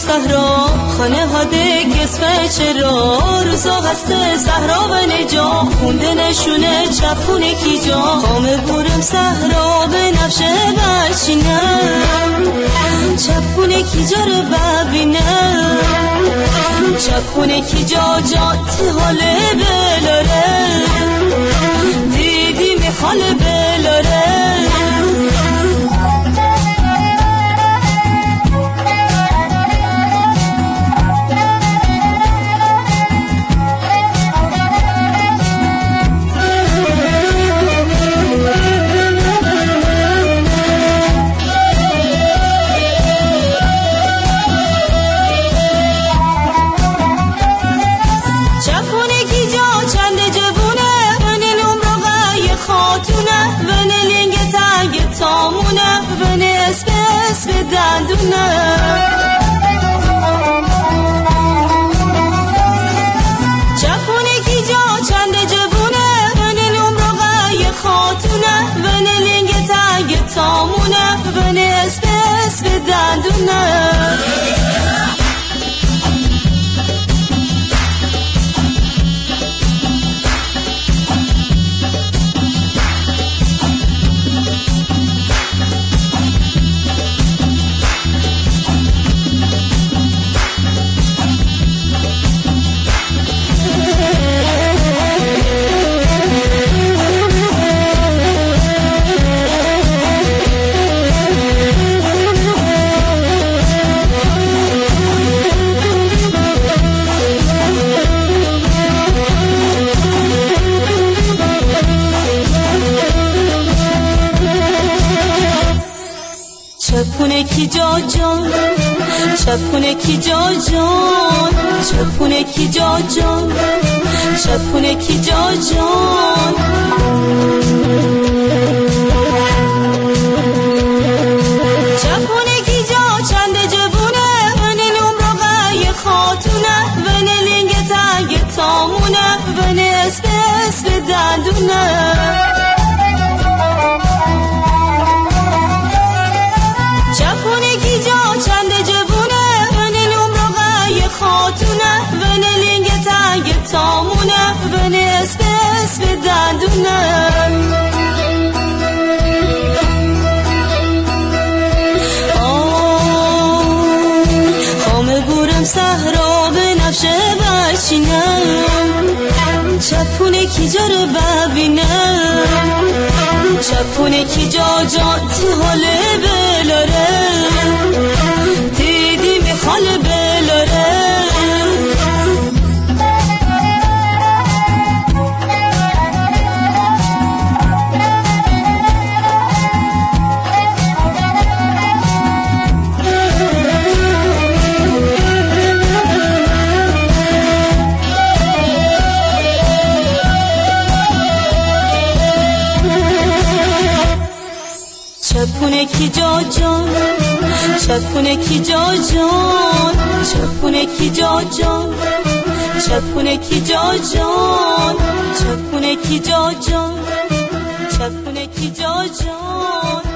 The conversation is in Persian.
صحرا خانه ها دگسفه چرا روزا هسته صحرا و نجا خونده نشونه چپونه کی جا خامه بورم صحرا به نفشه بچینم چپونه کی جا رو ببینم چپونه کی جا جا تی حاله بلاره دیدی میخاله بلاره اسم دندونه چپونه کی جا چند جبونه بنی نمرقه خاتونه بنی لنگ تنگ تامونه بنی اسم دندونه چپونه کی جا جان چپونه کی جا جان چپونه کی جا جان چپونه کی جا جان چپونه کی جا چند جبونه بنی نمرقه خاتونه بنی لنگ تنگ تامونه بنی اسم دندونه چپونه کی جا چند جبونه بنی نمرقه خاتونه بنی لنگ تنگ تامونه بنی اسم دندونه خامه بورم صحرا به نفشه بچینم چپونه کی جا رو ببینم چپونه کی جا جا تی حاله بلاره دیدی میخاله بلاره چپونه کی جا جان چپونه کی جا جان چپونه کی جا جان چپونه کی جا جان چپونه کی جا جان چپونه کی جا جان